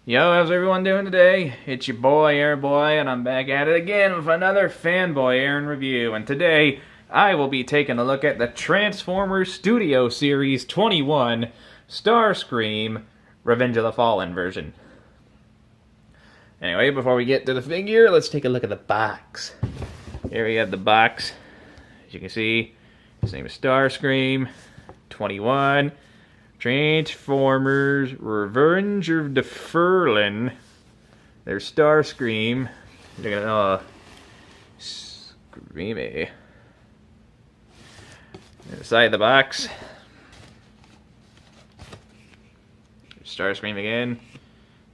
Yo, how's everyone doing today? It's your boy, Aaron Boy, and I'm back at it again with another FanBoyAaron review. And today, I will be taking a look at the Transformers Studio Series 21 Starscream Revenge of the Fallen version. Anyway, before we get to the figure, let's take a look at the box. Here we have the box. As you can see, his name is Starscream 21. Transformers Revenge of the Fallen. There's Starscream. Look at it. Screamy. Inside the box, Starscream again.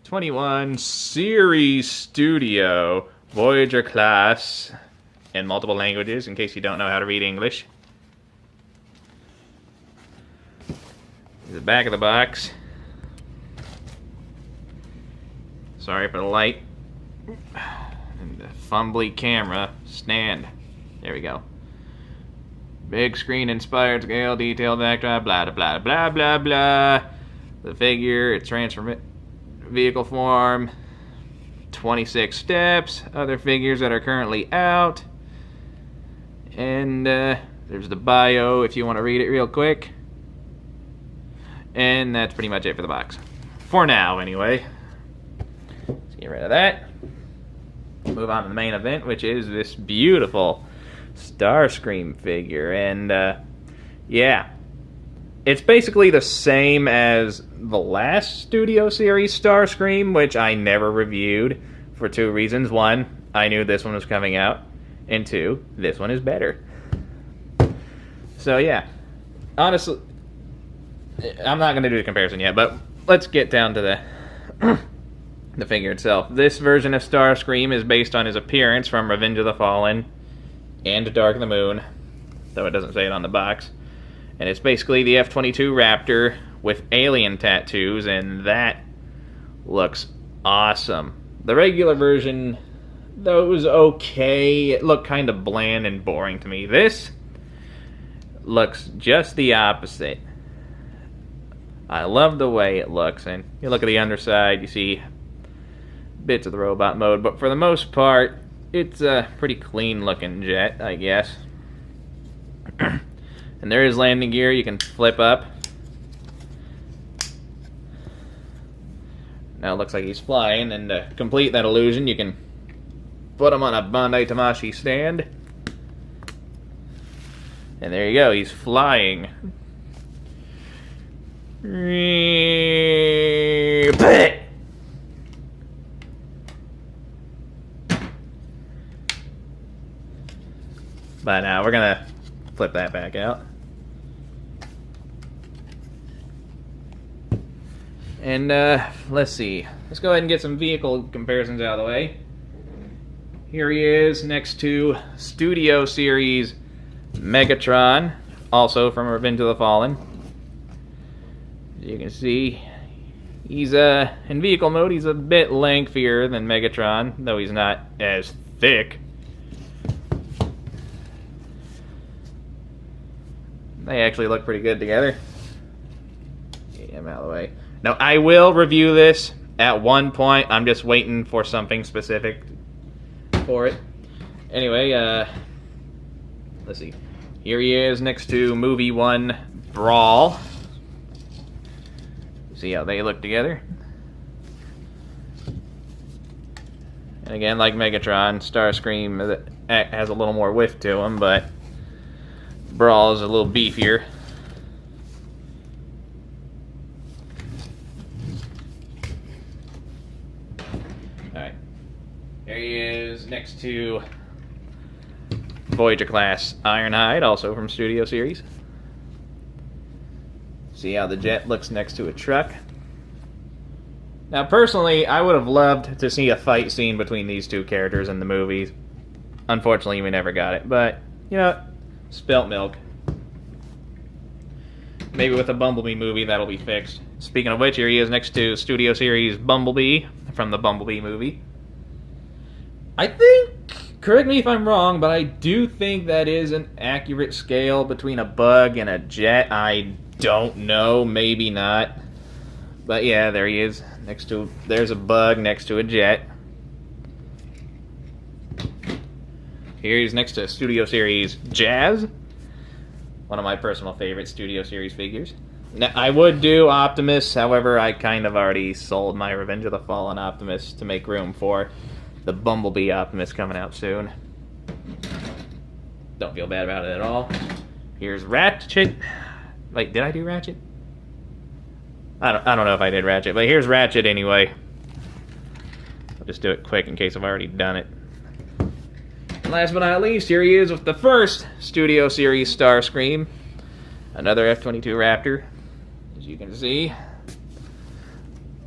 21 Series Studio Voyager class in multiple languages, in case you don't know how to read English. The back of the box. Sorry for the light. And the fumbly camera stand. There we go. Big screen inspired scale, detailed backdrop, blah blah blah blah blah. The figure, its transform vehicle form, 26 steps, other figures that are currently out. And there's the bio if you want to read it real quick. And that's pretty much it for the box. For now, anyway. Let's get rid of that. Move on to the main event, which is this beautiful Starscream figure. And, yeah. It's basically the same as the last Studio Series Starscream, which I never reviewed for two reasons. One, I knew this one was coming out. And two, this one is better. So, yeah. Honestly, I'm not going to do a comparison yet, but let's get down to the figure itself. This version of Starscream is based on his appearance from Revenge of the Fallen and Dark of the Moon, though it doesn't say it on the box. And it's basically the F-22 Raptor with alien tattoos, and that looks awesome. The regular version, though, it was okay. It looked kind of bland and boring to me. This looks just the opposite. I love the way it looks, and you look at the underside, you see bits of the robot mode, but for the most part, it's a pretty clean looking jet, I guess. And there is landing gear you can flip up. Now it looks like he's flying, and to complete that illusion, you can put him on a Bandai Tamashii stand. And there you go, he's flying. But now we're gonna flip that back out. And let's see. Let's go ahead and get some vehicle comparisons out of the way. Here he is next to Studio Series Megatron, also from Revenge of the Fallen. As you can see, he's in vehicle mode, he's a bit lengthier than Megatron, though he's not as thick. They actually look pretty good together. Get him out of the way. Now, I will review this at one point. I'm just waiting for something specific for it. Anyway, let's see. Here he is next to Movie 1 Brawl. See how they look together. And again, like Megatron, Starscream has a little more width to him, but Brawl is a little beefier. Alright. There he is next to Voyager class Ironhide, also from Studio Series. See how the jet looks next to a truck. Now, personally, I would have loved to see a fight scene between these two characters in the movies. Unfortunately, we never got it, but, you know, spilt milk. Maybe with a Bumblebee movie, that'll be fixed. Speaking of which, here he is next to Studio Series Bumblebee from the Bumblebee movie. I think, correct me if I'm wrong, but I do think that is an accurate scale between a bug and a jet. I don't know, maybe not. But yeah, there he is There's a bug next to a jet. Here he's next to Studio Series Jazz, one of my personal favorite Studio Series figures. Now, I would do Optimus, however, I kind of already sold my Revenge of the Fallen Optimus to make room for the Bumblebee Optimus coming out soon. Don't feel bad about it at all. Here's Ratchet. Wait, did I do Ratchet? I don't know if I did Ratchet, but here's Ratchet anyway. I'll just do it quick in case I've already done it. And last but not least, here he is with the first Studio Series Starscream. Another F-22 Raptor, as you can see.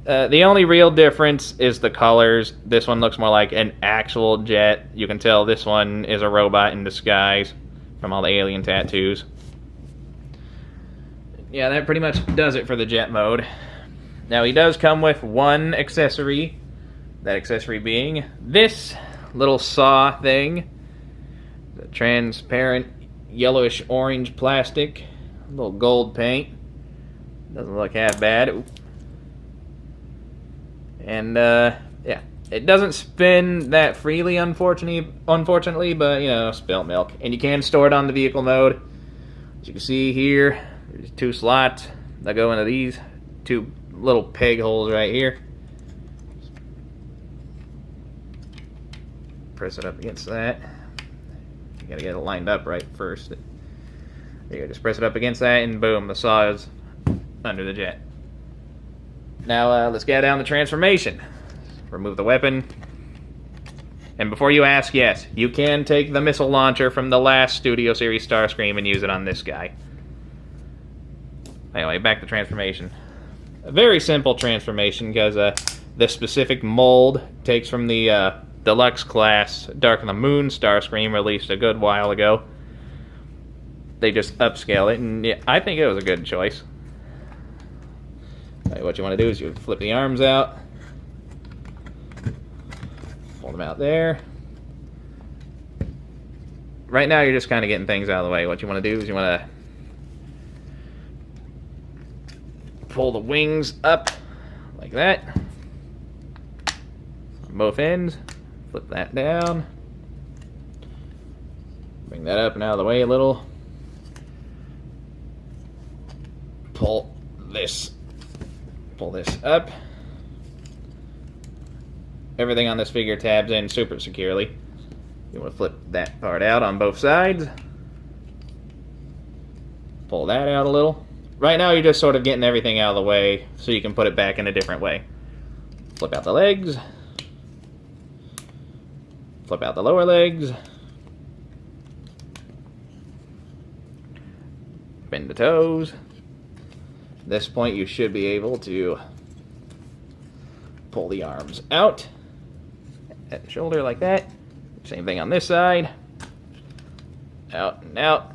The only real difference is the colors. This one looks more like an actual jet. You can tell this one is a robot in disguise from all the alien tattoos. Yeah, that pretty much does it for the jet mode. Now, he does come with one accessory. That accessory being this little saw thing. The transparent yellowish orange plastic. A little gold paint. Doesn't look half bad. Ooh. And, yeah. It doesn't spin that freely, unfortunately, but, you know, spilt milk. And you can store it on the vehicle mode. As you can see here, there's 2 slots that go into these 2 little peg holes right here. Press it up against that. You gotta get it lined up right first. There you go, just press it up against that, and boom, the saw is under the jet. Now, let's get down the transformation. Remove the weapon. And before you ask, yes, you can take the missile launcher from the last Studio Series Starscream and use it on this guy. Anyway, back to transformation. A very simple transformation, because the specific mold takes from the deluxe class Dark of the Moon Starscream, released a good while ago. They just upscale it, and yeah, I think it was a good choice. Right, what you want to do is you flip the arms out, fold them out there. Right now, you're just kind of getting things out of the way. What you want to do is you want to pull the wings up like that on both ends. Flip that down. Bring that up and out of the way a little. Pull this up. Everything on this figure tabs in super securely. You want to flip that part out on both sides. Pull that out a little. Right now you're just sort of getting everything out of the way so you can put it back in a different way. Flip out the legs. Flip out the lower legs. Bend the toes. At this point you should be able to pull the arms out at the shoulder like that. Same thing on this side. Out and out.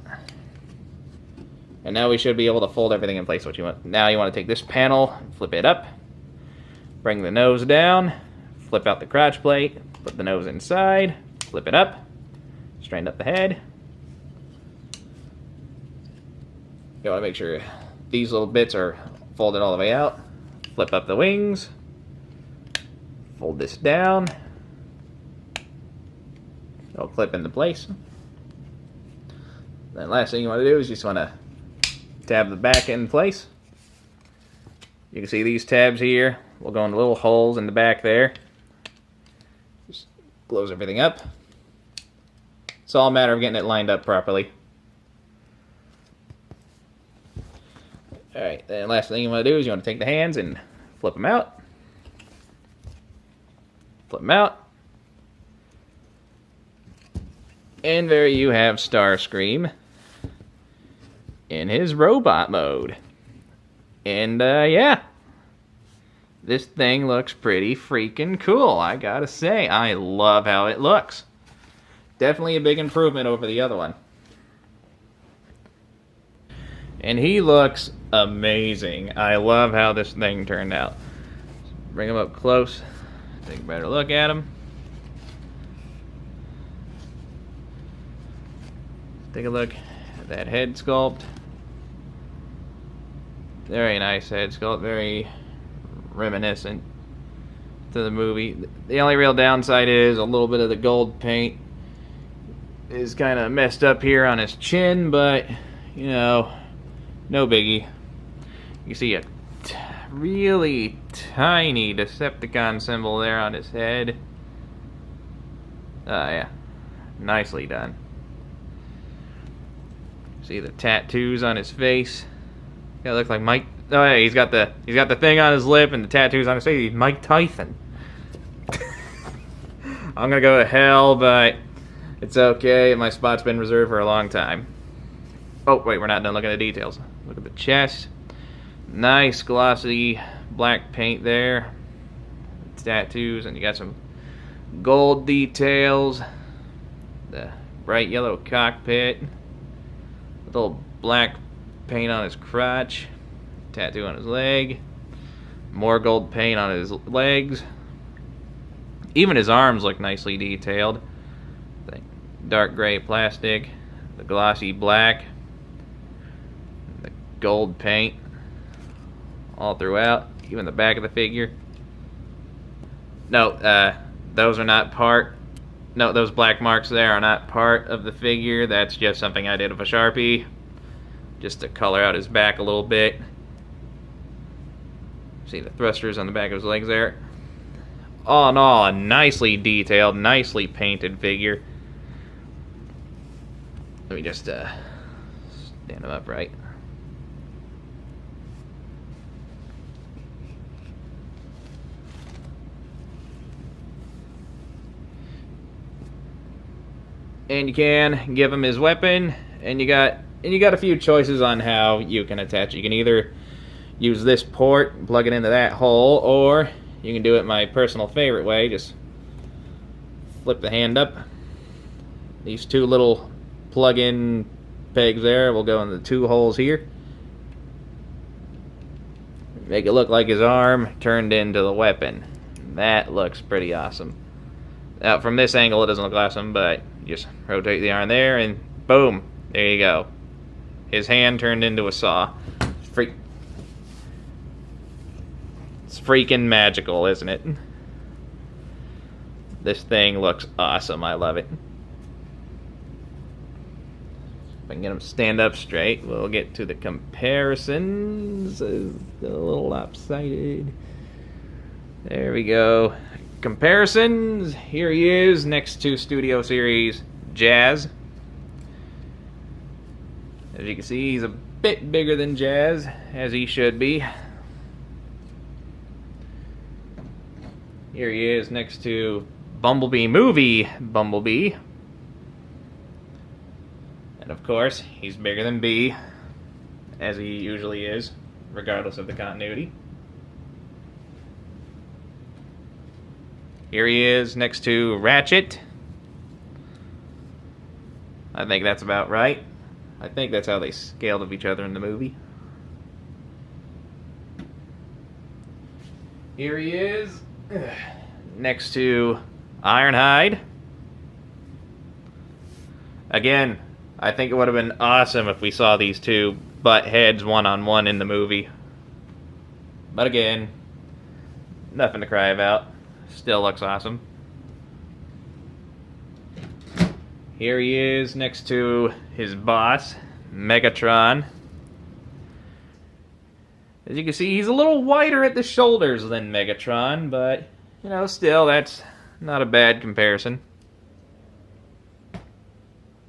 And now we should be able to fold everything in place. Now you want to take this panel, flip it up, bring the nose down, flip out the crotch plate, put the nose inside, flip it up, straighten up the head. You want to make sure these little bits are folded all the way out. Flip up the wings, fold this down. It'll clip into place. Then last thing you want to do is you just want to tab the back in place. You can see these tabs here will go into little holes in the back there. Just close everything up. It's all a matter of getting it lined up properly. Alright, then last thing you want to do is you want to take the hands and flip them out. Flip them out. And there you have Starscream in his robot mode. And yeah, this thing looks pretty freaking cool, I gotta say. I love how it looks. Definitely a big improvement over the other one. And he looks amazing. I love how this thing turned out. Bring him up close, take a better look at him. Take a look at that head sculpt. Very nice head sculpt, very reminiscent to the movie. The only real downside is a little bit of the gold paint is kind of messed up here on his chin, but, you know, no biggie. You see a really tiny Decepticon symbol there on his head. Oh, yeah. Nicely done. See the tattoos on his face. Yeah, looks like Mike. Oh yeah, he's got the thing on his lip and the tattoos on his face. He's Mike Tyson. I'm gonna go to hell, but it's okay. My spot's been reserved for a long time. Oh wait, we're not done looking at the details. Look at the chest. Nice glossy black paint there. Tattoos, and you got some gold details. The bright yellow cockpit. Little black paint on his crotch. Tattoo on his leg. More gold paint on his legs. Even his arms look nicely detailed. The dark gray plastic. The glossy black. The gold paint. All throughout. Even the back of the figure. No, those are not part. No, those black marks there are not part of the figure. That's just something I did with a Sharpie. Just to color out his back a little bit. See the thrusters on the back of his legs there. All in all, a nicely detailed, nicely painted figure. Let me just stand him upright. And you can give him his weapon, and you got a few choices on how you can attach it. You can either use this port and plug it into that hole, or you can do it my personal favorite way. Just flip the hand up. These two little plug-in pegs there will go in the two holes here. Make it look like his arm turned into the weapon. That looks pretty awesome. Now, from this angle, it doesn't look awesome, but just rotate the arm there, and boom, there you go. His hand turned into a saw. It's freaking magical, isn't it? This thing looks awesome. I love it. If I can get him to stand up straight, we'll get to the comparisons. It's a little lopsided. There we go. Comparisons. Here he is next to Studio Series Jazz. As you can see, he's a bit bigger than Jazz, as he should be. Here he is next to Bumblebee movie Bumblebee. And of course, he's bigger than B, as he usually is, regardless of the continuity. Here he is next to Ratchet. I think that's about right. I think that's how they scaled of each other in the movie. Here he is next to Ironhide. Again, I think it would have been awesome if we saw these two butt heads one-on-one in the movie. But again, nothing to cry about. Still looks awesome. Here he is next to his boss, Megatron. As you can see, he's a little wider at the shoulders than Megatron, but, you know, still, that's not a bad comparison.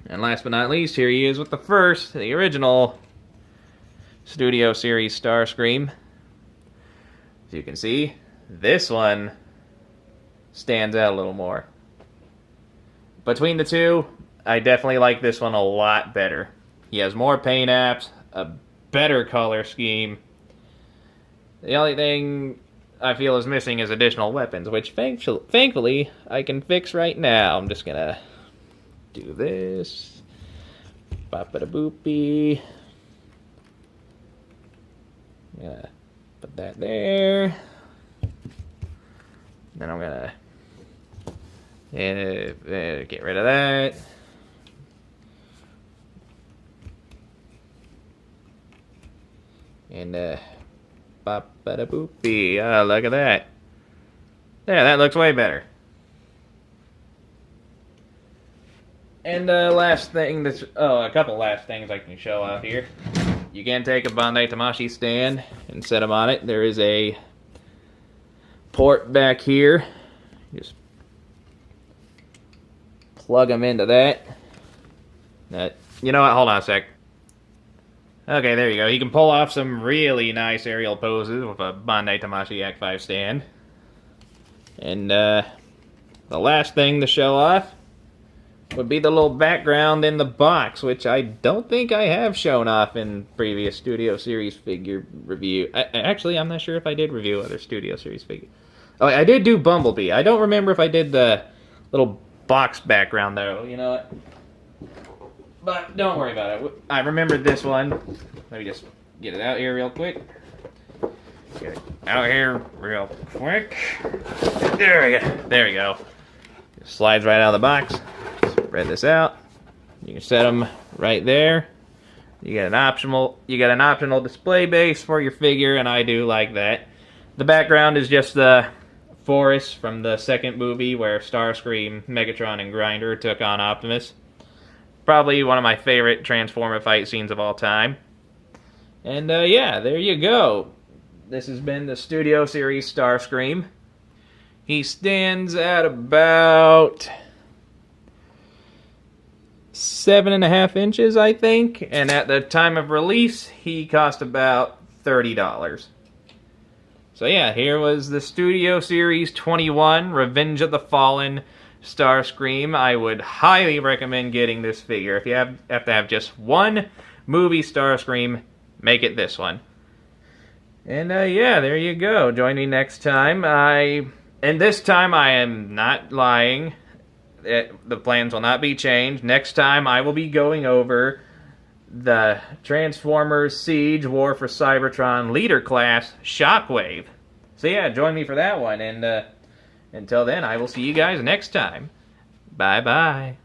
And last but not least, here he is with the original Studio Series Starscream. As you can see, this one stands out a little more. Between the two, I definitely like this one a lot better. He has more paint apps, a better color scheme. The only thing I feel is missing is additional weapons, which thankfully I can fix right now. I'm just gonna do this. Bop-a-da-boopy. Yeah, put that there. Then I'm gonna get rid of that. And bop-a-da-boopy. Oh, look at that. There, that looks way better. And last thing that's... Oh, a couple last things I can show off here. You can take a Bandai Tamashii stand and set them on it. There is a port back here. Just plug them into that. You know what? Hold on a sec. Okay, there you go. You can pull off some really nice aerial poses with a Bandai Tamashii Act 5 stand. And the last thing to show off would be the little background in the box, which I don't think I have shown off in previous Studio Series figure review. Actually, I'm not sure if I did review other Studio Series figure. Oh, I did do Bumblebee. I don't remember if I did the little box background, though. You know what? But don't worry about it. I remembered this one. Let me just get it out here real quick. Get it out here real quick. There we go. There we go. It slides right out of the box. Spread this out. You can set them right there. You get an optional display base for your figure, and I do like that. The background is just the forest from the second movie where Starscream, Megatron, and Grinder took on Optimus. Probably one of my favorite Transformer fight scenes of all time. And yeah, there you go. This has been the Studio Series Starscream. He stands at about 7.5 inches, I think. And at the time of release, he cost about $30. So yeah, here was the Studio Series 21 Revenge of the Fallen Starscream. I would highly recommend getting this figure. If you have to have just one movie Starscream, make it this one. And yeah, there you go. Join me next time. And this time I am not lying. The plans will not be changed. Next time I will be going over the Transformers Siege War for Cybertron Leader Class Shockwave. So yeah, join me for that one. And until then, I will see you guys next time. Bye-bye.